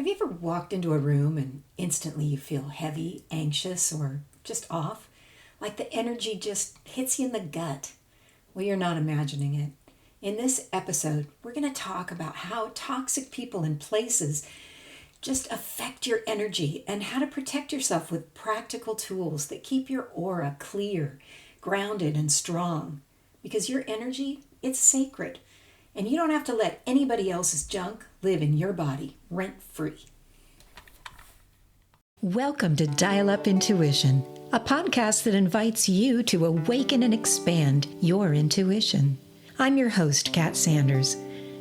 Have you ever walked into a room and instantly you feel heavy, anxious, or just off? Like the energy just hits you in the gut? Well, you're not imagining it. In this episode, we're going to talk about how toxic people and places just affect your energy and how to protect yourself with practical tools that keep your aura clear, grounded, and strong. Because your energy, it's sacred. And you don't have to let anybody else's junk live in your body rent-free. Welcome to Dial Up Intuition, a podcast that invites you to awaken and expand your intuition. I'm your host, Kat Sanders.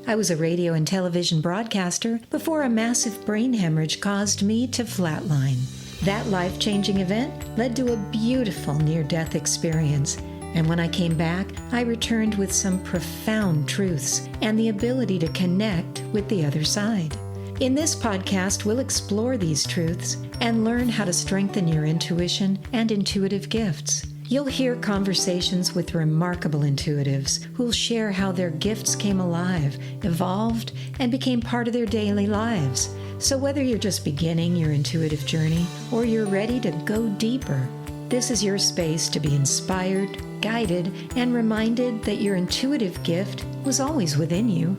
I was a radio and television broadcaster before a massive brain hemorrhage caused me to flatline. That life-changing event led to a beautiful near-death experience. And when I came back, I returned with some profound truths and the ability to connect with the other side. In this podcast, we'll explore these truths and learn how to strengthen your intuition and intuitive gifts. You'll hear conversations with remarkable intuitives who'll share how their gifts came alive, evolved, and became part of their daily lives. So whether you're just beginning your intuitive journey or you're ready to go deeper, this is your space to be inspired, guided, and reminded that your intuitive gift was always within you.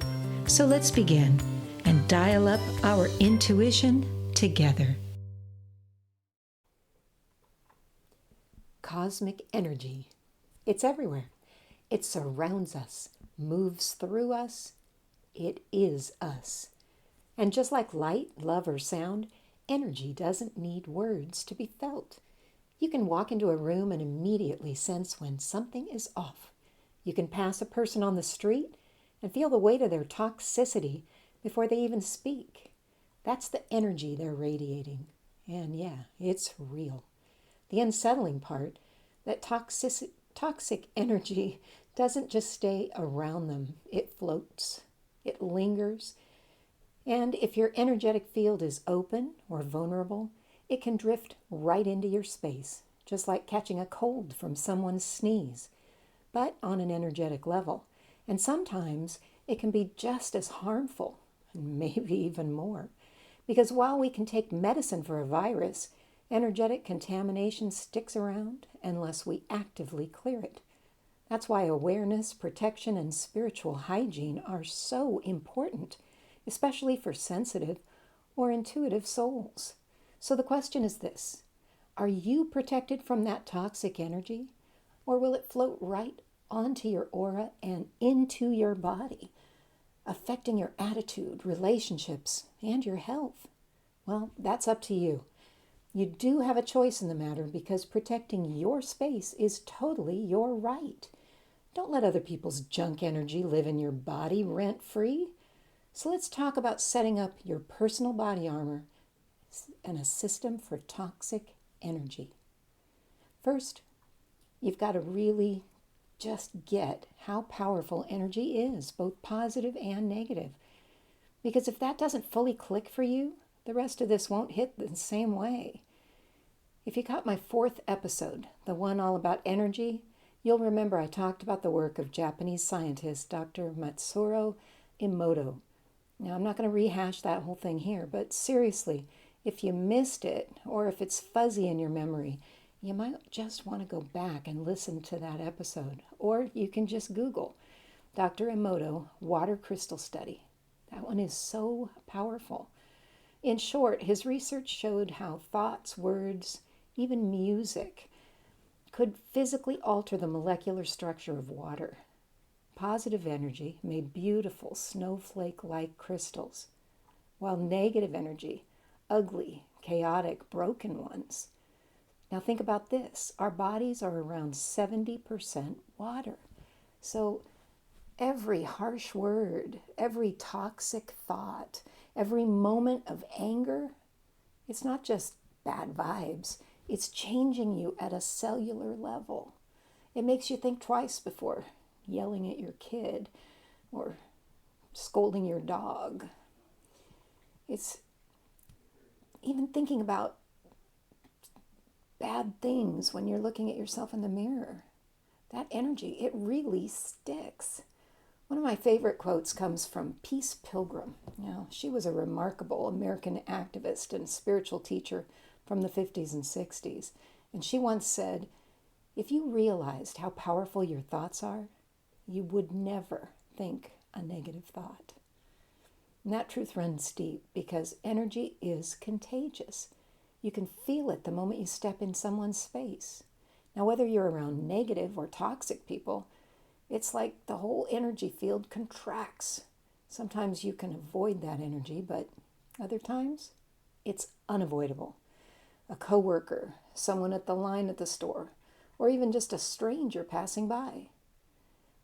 So let's begin and dial up our intuition together. Cosmic energy. It's everywhere. It surrounds us, moves through us. It is us. And just like light, love, or sound, energy doesn't need words to be felt. You can walk into a room and immediately sense when something is off. You can pass a person on the street and feel the weight of their toxicity before they even speak. That's the energy they're radiating. And yeah, it's real. The unsettling part, that toxic energy doesn't just stay around them. It floats. It lingers. And if your energetic field is open or vulnerable, it can drift right into your space, just like catching a cold from someone's sneeze, but on an energetic level. And sometimes it can be just as harmful, and maybe even more. Because while we can take medicine for a virus, energetic contamination sticks around unless we actively clear it. That's why awareness, protection, and spiritual hygiene are so important, especially for sensitive or intuitive souls. So the question is this: are you protected from that toxic energy, or will it float right onto your aura and into your body, affecting your attitude, relationships, and your health? Well, that's up to you. You do have a choice in the matter because protecting your space is totally your right. Don't let other people's junk energy live in your body rent-free. So let's talk about setting up your personal body armor and a system for toxic energy. First, you've got to really just get how powerful energy is, both positive and negative. Because if that doesn't fully click for you, the rest of this won't hit the same way. If you caught my 4th episode, the one all about energy, you'll remember I talked about the work of Japanese scientist Dr. Matsuro Emoto. Now, I'm not going to rehash that whole thing here, but seriously, if you missed it, or if it's fuzzy in your memory, you might just want to go back and listen to that episode. Or you can just Google Dr. Emoto water crystal study. That one is so powerful. In short, his research showed how thoughts, words, even music could physically alter the molecular structure of water. Positive energy made beautiful snowflake-like crystals, while negative energy, ugly, chaotic, broken ones. Now think about this. Our bodies are around 70% water. So every harsh word, every toxic thought, every moment of anger, it's not just bad vibes. It's changing you at a cellular level. It makes you think twice before yelling at your kid or scolding your dog. It's even thinking about bad things when you're looking at yourself in the mirror. That energy, it really sticks. One of my favorite quotes comes from Peace Pilgrim. She was a remarkable American activist and spiritual teacher from the 50s and 60s. And she once said, "If you realized how powerful your thoughts are, you would never think a negative thought." And that truth runs deep because energy is contagious. You can feel it the moment you step in someone's space. Now, whether you're around negative or toxic people, it's like the whole energy field contracts. Sometimes you can avoid that energy, but other times it's unavoidable. A coworker, someone at the line at the store, or even just a stranger passing by.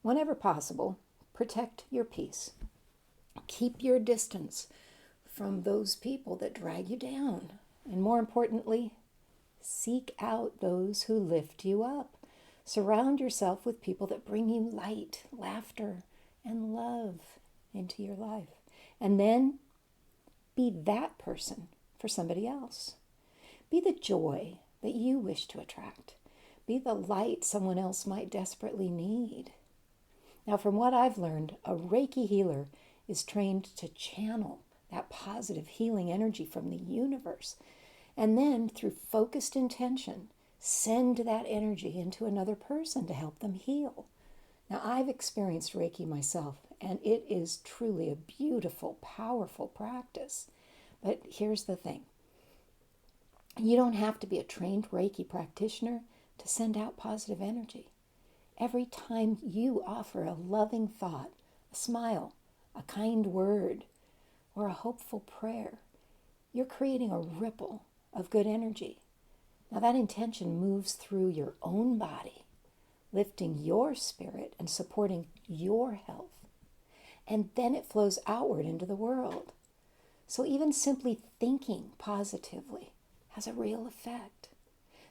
Whenever possible, protect your peace. Keep your distance from those people that drag you down. And more importantly, seek out those who lift you up. Surround yourself with people that bring you light, laughter, and love into your life. And then be that person for somebody else. Be the joy that you wish to attract. Be the light someone else might desperately need. Now, from what I've learned, a Reiki healer is trained to channel that positive healing energy from the universe. And then, through focused intention, send that energy into another person to help them heal. Now, I've experienced Reiki myself, and it is truly a beautiful, powerful practice. But here's the thing. You don't have to be a trained Reiki practitioner to send out positive energy. Every time you offer a loving thought, a smile, a kind word, or a hopeful prayer, you're creating a ripple of good energy. Now that intention moves through your own body, lifting your spirit and supporting your health. And then it flows outward into the world. So even simply thinking positively has a real effect.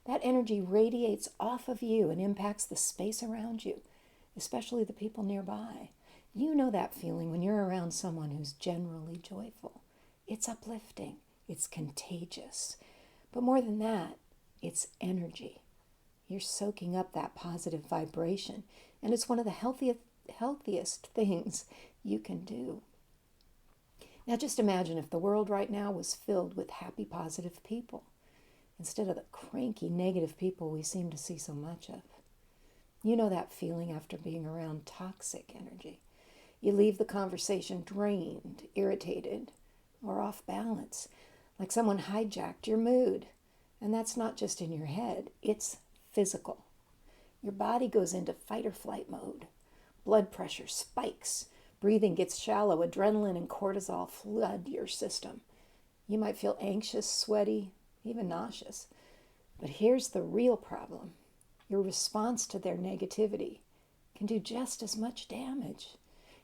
That energy radiates off of you and impacts the space around you, especially the people nearby. You know that feeling when you're around someone who's generally joyful. It's uplifting. It's contagious. But more than that, it's energy. You're soaking up that positive vibration, and it's one of the healthiest things you can do. Now just imagine if the world right now was filled with happy, positive people, instead of the cranky, negative people we seem to see so much of. You know that feeling after being around toxic energy. You leave the conversation drained, irritated, or off balance, like someone hijacked your mood. And that's not just in your head, it's physical. Your body goes into fight or flight mode. Blood pressure spikes. Breathing gets shallow. Adrenaline and cortisol flood your system. You might feel anxious, sweaty, even nauseous. But here's the real problem. Your response to their negativity can do just as much damage.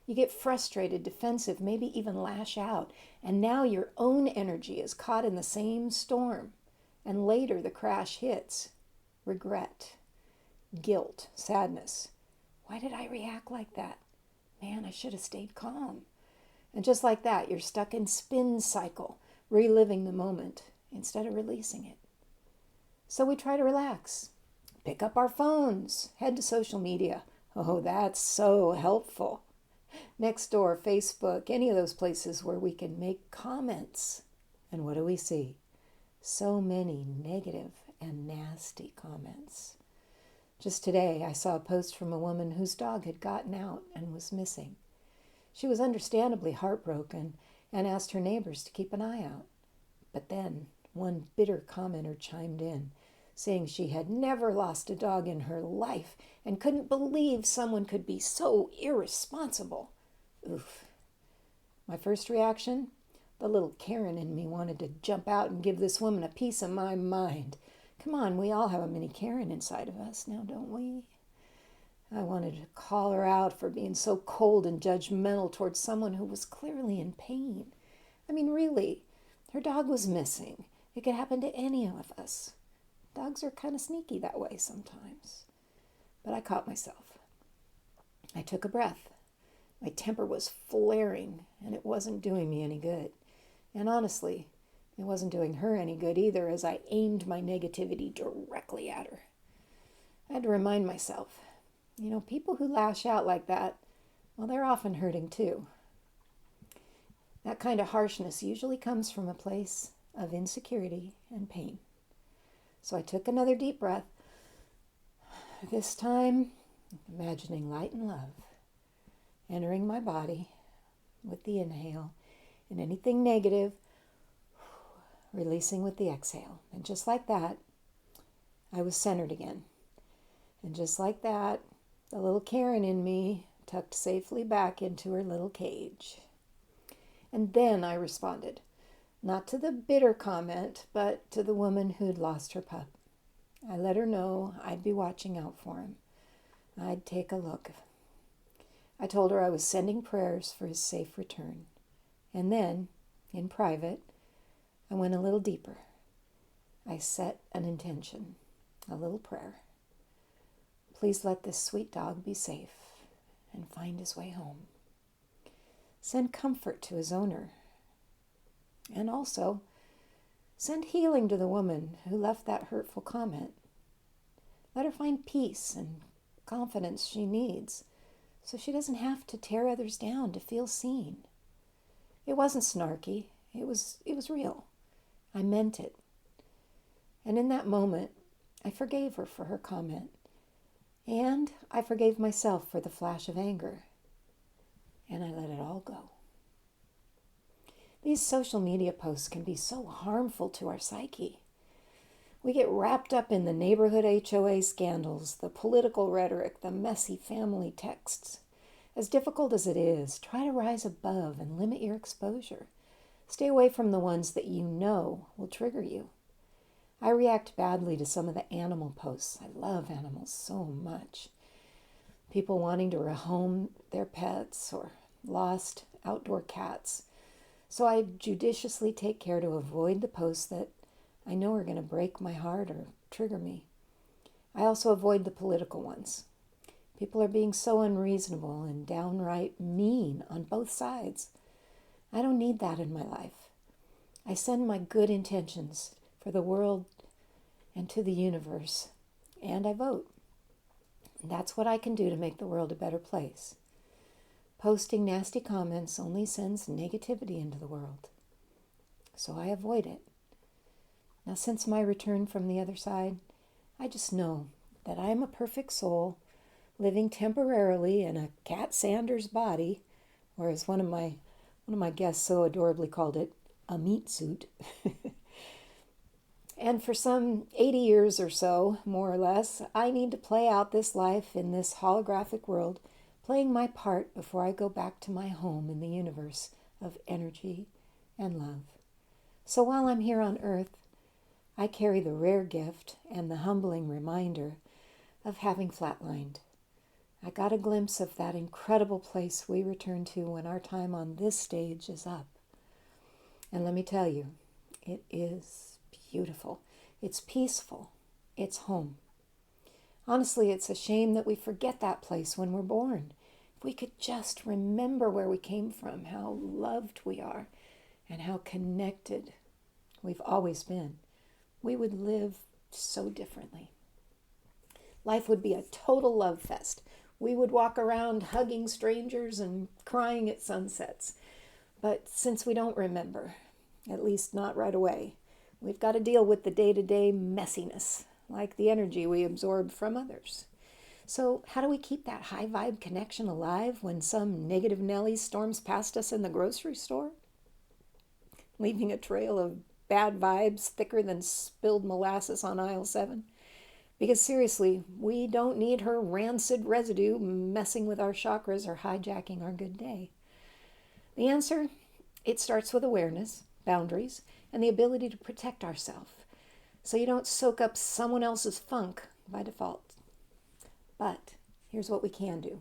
You get frustrated, defensive, maybe even lash out. And now your own energy is caught in the same storm. And later the crash hits. Regret, guilt, sadness. Why did I react like that? Man, I should have stayed calm. And just like that, you're stuck in spin cycle, reliving the moment instead of releasing it. So we try to relax. Pick up our phones, head to social media. Oh, that's so helpful. Nextdoor, Facebook, any of those places where we can make comments. And what do we see? So many negative and nasty comments. Just today, I saw a post from a woman whose dog had gotten out and was missing. She was understandably heartbroken and asked her neighbors to keep an eye out. But then one bitter commenter chimed in, saying she had never lost a dog in her life and couldn't believe someone could be so irresponsible. Oof. My first reaction? The little Karen in me wanted to jump out and give this woman a piece of my mind. Come on, we all have a mini Karen inside of us now, don't we? I wanted to call her out for being so cold and judgmental towards someone who was clearly in pain. I mean, really, her dog was missing. It could happen to any of us. Dogs are kind of sneaky that way sometimes. But I caught myself. I took a breath. My temper was flaring, and it wasn't doing me any good. And honestly, it wasn't doing her any good either as I aimed my negativity directly at her. I had to remind myself, people who lash out like that, well, they're often hurting too. That kind of harshness usually comes from a place of insecurity and pain. So I took another deep breath, this time imagining light and love entering my body with the inhale, and anything negative releasing with the exhale. And just like that, I was centered again. And just like that, the little Karen in me tucked safely back into her little cage. And then I responded, not to the bitter comment, but to the woman who'd lost her pup. I let her know I'd be watching out for him. I'd take a look. I told her I was sending prayers for his safe return. And then, in private, I went a little deeper. I set an intention, a little prayer. Please let this sweet dog be safe and find his way home. Send comfort to his owner. And also, send healing to the woman who left that hurtful comment. Let her find peace and confidence she needs so she doesn't have to tear others down to feel seen. It wasn't snarky. It was real. I meant it. And in that moment, I forgave her for her comment. And I forgave myself for the flash of anger. And I let it all go. These social media posts can be so harmful to our psyche. We get wrapped up in the neighborhood HOA scandals, the political rhetoric, the messy family texts. As difficult as it is, try to rise above and limit your exposure. Stay away from the ones that you know will trigger you. I react badly to some of the animal posts. I love animals so much. People wanting to rehome their pets or lost outdoor cats. So I judiciously take care to avoid the posts that I know are going to break my heart or trigger me. I also avoid the political ones. People are being so unreasonable and downright mean on both sides. I don't need that in my life. I send my good intentions for the world and to the universe, and I vote. And that's what I can do to make the world a better place. Posting nasty comments only sends negativity into the world. So I avoid it. Now, since my return from the other side, I just know that I am a perfect soul living temporarily in a Cat Sanders body, or as one of my guests so adorably called it, a meat suit. And for some 80 years or so, more or less, I need to play out this life in this holographic world, playing my part before I go back to my home in the universe of energy and love. So while I'm here on Earth, I carry the rare gift and the humbling reminder of having flatlined. I got a glimpse of that incredible place we return to when our time on this stage is up. And let me tell you, it is beautiful. It's peaceful. It's home. Honestly, it's a shame that we forget that place when we're born. If we could just remember where we came from, how loved we are, and how connected we've always been, we would live so differently. Life would be a total love fest. We would walk around hugging strangers and crying at sunsets. But since we don't remember, at least not right away, we've got to deal with the day-to-day messiness, like the energy we absorb from others. So how do we keep that high vibe connection alive when some negative Nelly storms past us in the grocery store, leaving a trail of bad vibes thicker than spilled molasses on aisle 7? Because seriously, we don't need her rancid residue messing with our chakras or hijacking our good day. The answer, it starts with awareness, boundaries, and the ability to protect ourselves so you don't soak up someone else's funk by default. But here's what we can do.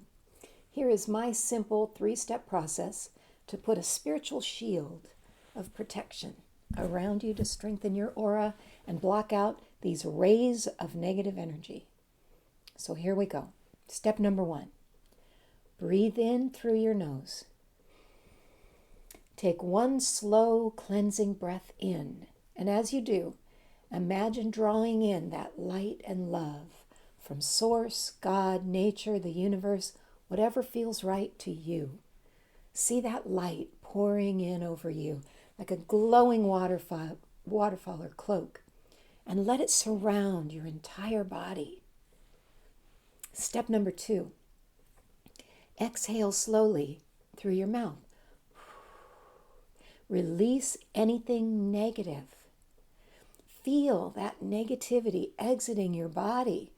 Here is my simple 3-step process to put a spiritual shield of protection around you to strengthen your aura and block out these rays of negative energy. So here we go. Step number 1. Breathe in through your nose. Take one slow cleansing breath in, and as you do, imagine drawing in that light and love from Source, God, nature, the universe, whatever feels right to you. See that light pouring in over you like a glowing waterfall or cloak, and let it surround your entire body. Step number 2, exhale slowly through your mouth. Release anything negative. Feel that negativity exiting your body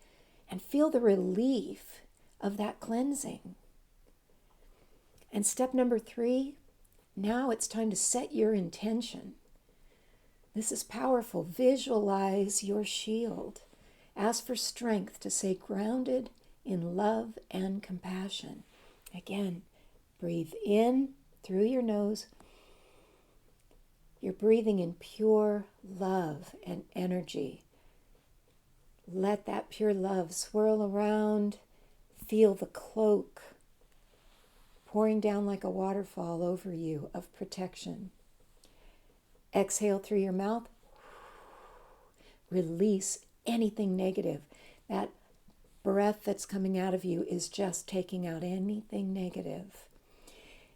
and feel the relief of that cleansing. And step number 3, now it's time to set your intention. This is powerful. Visualize your shield. Ask for strength to stay grounded in love and compassion. Again, breathe in through your nose. You're breathing in pure love and energy. Let that pure love swirl around. Feel the cloak pouring down like a waterfall over you of protection. Exhale through your mouth. Release anything negative. That breath that's coming out of you is just taking out anything negative.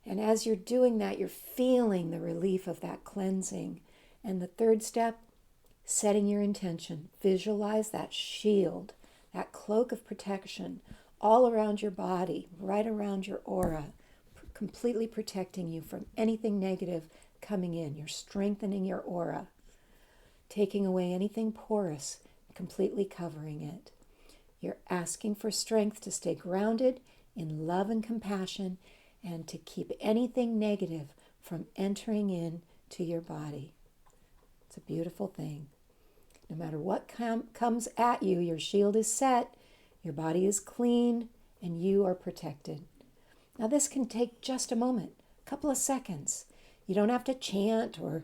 And as you're doing that, you're feeling the relief of that cleansing. And the third step, setting your intention. Visualize that shield, that cloak of protection all around your body, right around your aura, completely protecting you from anything negative coming in. You're strengthening your aura, taking away anything porous, completely covering it. You're asking for strength to stay grounded in love and compassion and to keep anything negative from entering into your body. It's a beautiful thing. No matter what comes at you, your shield is set, your body is clean, and you are protected. Now this can take just a moment, a couple of seconds. You don't have to chant or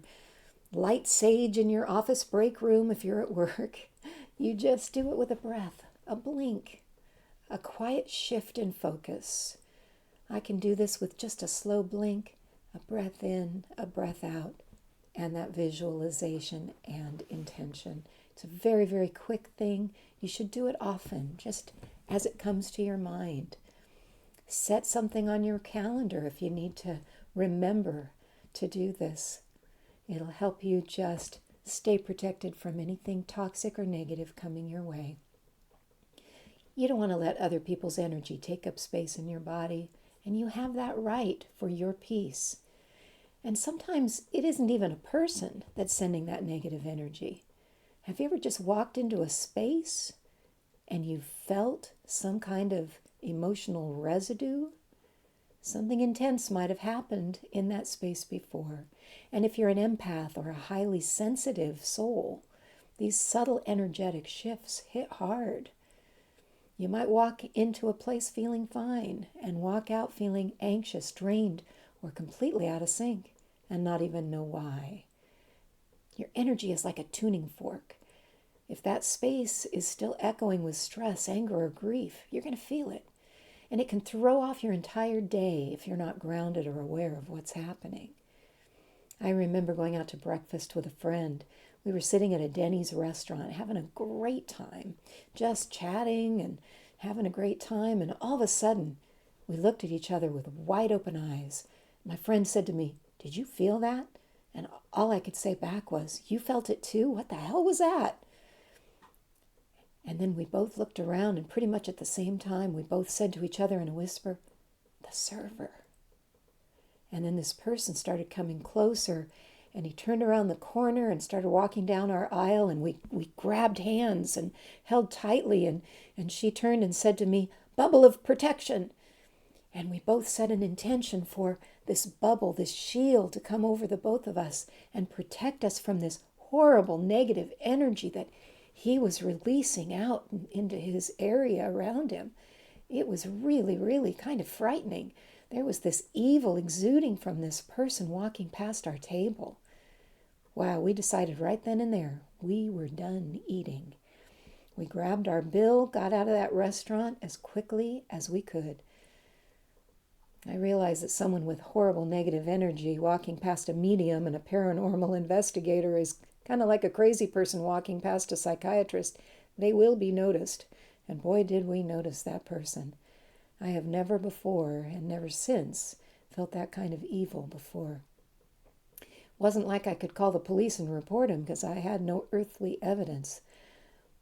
light sage in your office break room if you're at work. You just do it with a breath, a blink, a quiet shift in focus. I can do this with just a slow blink, a breath in, a breath out, and that visualization and intention. It's a very, very quick thing. You should do it often, just as it comes to your mind. Set something on your calendar if you need to remember to do this. It'll help you just stay protected from anything toxic or negative coming your way. You don't want to let other people's energy take up space in your body, and you have that right for your peace. And sometimes it isn't even a person that's sending that negative energy. Have you ever just walked into a space and you felt some kind of emotional residue? Something intense might have happened in that space before. And if you're an empath or a highly sensitive soul, these subtle energetic shifts hit hard. You might walk into a place feeling fine and walk out feeling anxious, drained, or completely out of sync and not even know why. Your energy is like a tuning fork. If that space is still echoing with stress, anger, or grief, you're going to feel it. And it can throw off your entire day if you're not grounded or aware of what's happening. I remember going out to breakfast with a friend. We were sitting at a Denny's restaurant having a great time, just chatting and having a great time. And all of a sudden, we looked at each other with wide open eyes. My friend said to me, "Did you feel that?" And all I could say back was, "You felt it too? What the hell was that?" And then we both looked around, and pretty much at the same time, we both said to each other in a whisper, "The server." And then this person started coming closer, and he turned around the corner and started walking down our aisle, and we grabbed hands and held tightly, and she turned and said to me, "Bubble of protection." And we both set an intention for this bubble, this shield to come over the both of us and protect us from this horrible negative energy that he was releasing out into his area around him. It was really, really kind of frightening. There was this evil exuding from this person walking past our table. Wow, we decided right then and there we were done eating. We grabbed our bill, got out of that restaurant as quickly as we could. I realized that someone with horrible negative energy walking past a medium and a paranormal investigator is kind of like a crazy person walking past a psychiatrist. They will be noticed. And boy, did we notice that person. I have never before and never since felt that kind of evil before. Wasn't like I could call the police and report him because I had no earthly evidence.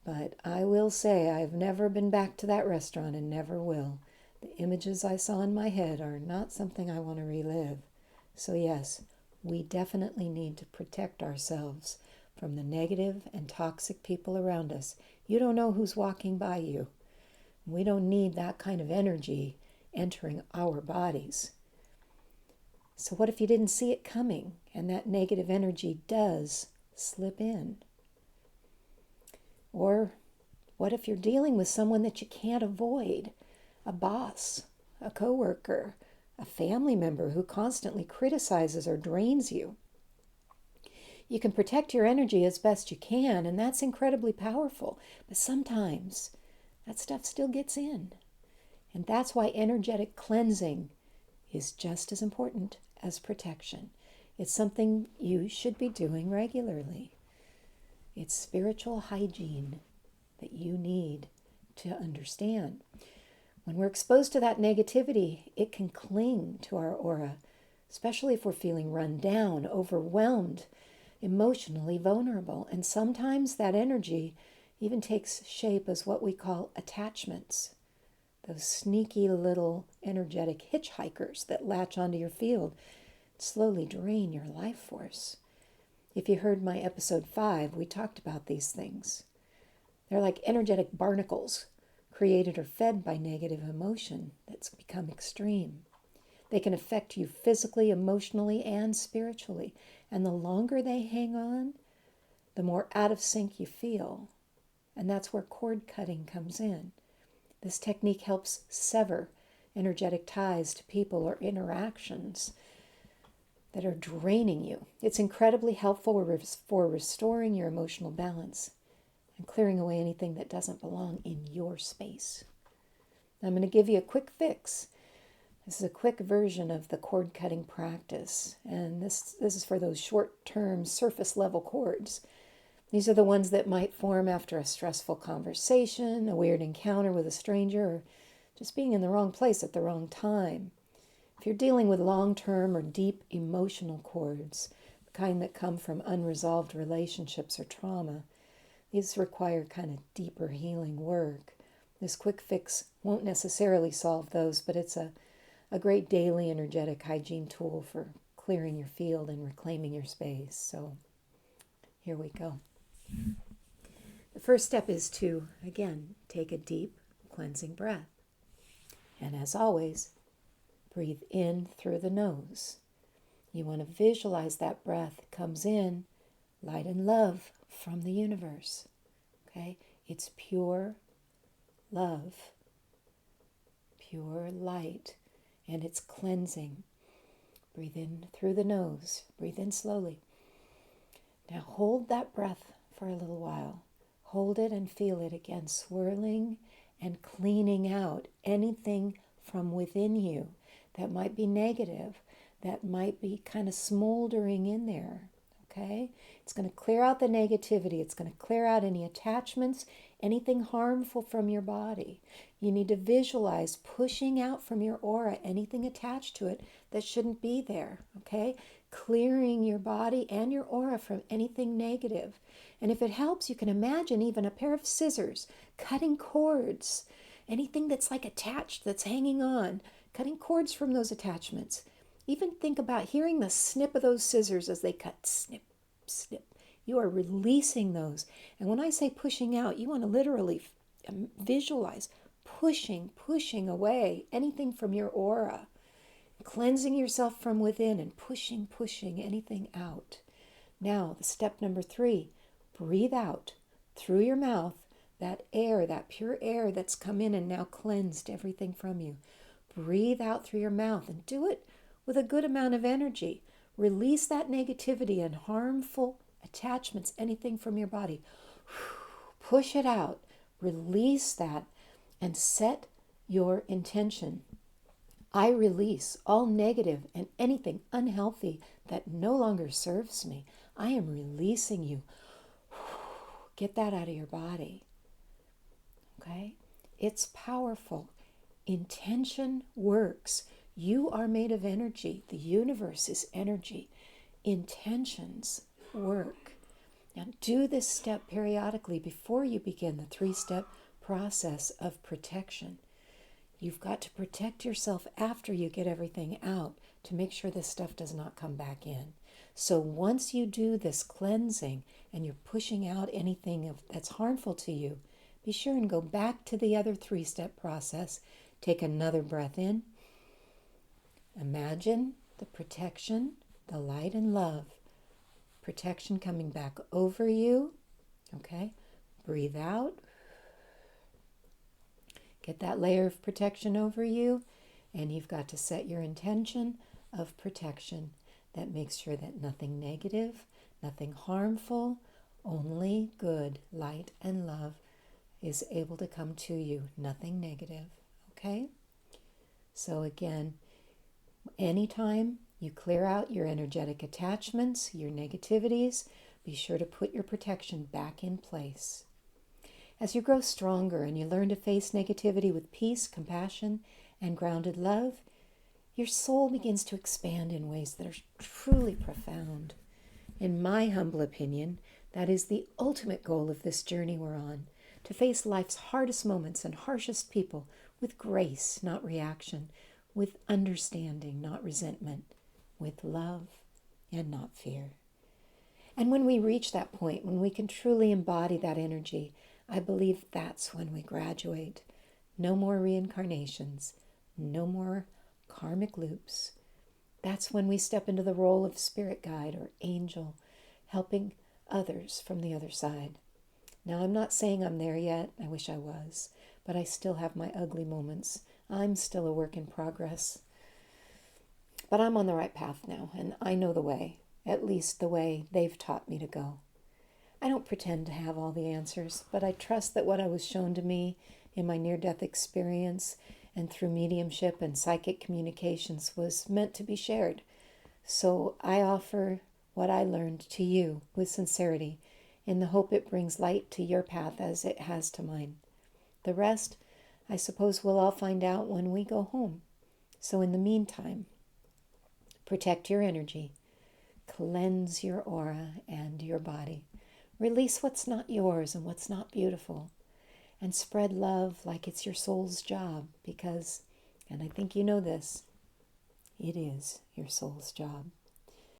But I will say I've never been back to that restaurant and never will. The images I saw in my head are not something I want to relive. So yes, we definitely need to protect ourselves from the negative and toxic people around us. You don't know who's walking by you. We don't need that kind of energy entering our bodies. So what if you didn't see it coming and that negative energy does slip in? Or what if you're dealing with someone that you can't avoid? A boss, a coworker, a family member who constantly criticizes or drains you. You can protect your energy as best you can, and that's incredibly powerful. But sometimes that stuff still gets in. And that's why energetic cleansing is just as important as protection. It's something you should be doing regularly. It's spiritual hygiene that you need to understand. When we're exposed to that negativity, it can cling to our aura, especially if we're feeling run down, overwhelmed, emotionally vulnerable. And sometimes that energy even takes shape as what we call attachments. Those sneaky little energetic hitchhikers that latch onto your field slowly drain your life force. If you heard my episode 5, we talked about these things. They're like energetic barnacles created or fed by negative emotion that's become extreme. They can affect you physically, emotionally, and spiritually. And the longer they hang on, the more out of sync you feel. And that's where cord cutting comes in. This technique helps sever energetic ties to people or interactions that are draining you. It's incredibly helpful for restoring your emotional balance and clearing away anything that doesn't belong in your space. I'm going to give you a quick fix. This is a quick version of the cord cutting practice, and this is for those short-term surface level cords. These are the ones that might form after a stressful conversation, a weird encounter with a stranger, or just being in the wrong place at the wrong time. If you're dealing with long-term or deep emotional cords, the kind that come from unresolved relationships or trauma, these require kind of deeper healing work. This quick fix won't necessarily solve those, but it's a great daily energetic hygiene tool for clearing your field and reclaiming your space. So here we go. The first step is to, again, take a deep cleansing breath. And as always, breathe in through the nose. You want to visualize that breath comes in, light and love from the universe. Okay? It's pure love, pure light, and it's cleansing. Breathe in through the nose. Breathe in slowly. Now hold that breath for a little while. Hold it and feel it again, swirling and cleaning out anything from within you that might be negative, that might be kind of smoldering in there. Okay? It's going to clear out the negativity. It's going to clear out any attachments, anything harmful from your body. You need to visualize pushing out from your aura anything attached to it that shouldn't be there. Okay? Clearing your body and your aura from anything negative. And if it helps, you can imagine even a pair of scissors cutting cords, anything that's like attached, that's hanging on, cutting cords from those attachments. Even think about hearing the snip of those scissors as they cut. Snip, snip. You are releasing those. And when I say pushing out, you want to literally visualize pushing away anything from your aura. Cleansing yourself from within and pushing anything out. Now, the step number 3, breathe out through your mouth that air, that pure air that's come in and now cleansed everything from you. Breathe out through your mouth and do it with a good amount of energy. Release that negativity and harmful attachments, anything from your body. Push it out. Release that and set your intention. I release all negative and anything unhealthy that no longer serves me. I am releasing you. Get that out of your body. Okay? It's powerful. Intention works. You are made of energy. The universe is energy. Intentions work. Now do this step periodically before you begin the 3-step process of protection. You've got to protect yourself after you get everything out to make sure this stuff does not come back in. So once you do this cleansing and you're pushing out anything that's harmful to you, be sure and go back to the other 3-step process. Take another breath in. Imagine the protection, the light and love. Protection coming back over you. Okay? Breathe out. Get that layer of protection over you, and you've got to set your intention of protection that makes sure that nothing negative, nothing harmful, only good light and love is able to come to you, nothing negative. Okay? So again, anytime you clear out your energetic attachments, your negativities, be sure to put your protection back in place. As you grow stronger and you learn to face negativity with peace, compassion, and grounded love, your soul begins to expand in ways that are truly profound. In my humble opinion, that is the ultimate goal of this journey we're on, to face life's hardest moments and harshest people with grace, not reaction, with understanding, not resentment, with love and not fear. And when we reach that point, when we can truly embody that energy, I believe that's when we graduate. No more reincarnations, no more karmic loops. That's when we step into the role of spirit guide or angel, helping others from the other side. Now, I'm not saying I'm there yet. I wish I was, but I still have my ugly moments. I'm still a work in progress. But I'm on the right path now, and I know the way, at least the way they've taught me to go. I don't pretend to have all the answers, but I trust that what I was shown to me in my near-death experience and through mediumship and psychic communications was meant to be shared. So I offer what I learned to you with sincerity, in the hope it brings light to your path as it has to mine. The rest, I suppose we'll all find out when we go home. So in the meantime, protect your energy, cleanse your aura and your body, release what's not yours and what's not beautiful, and spread love like it's your soul's job, because, and I think you know this, it is your soul's job.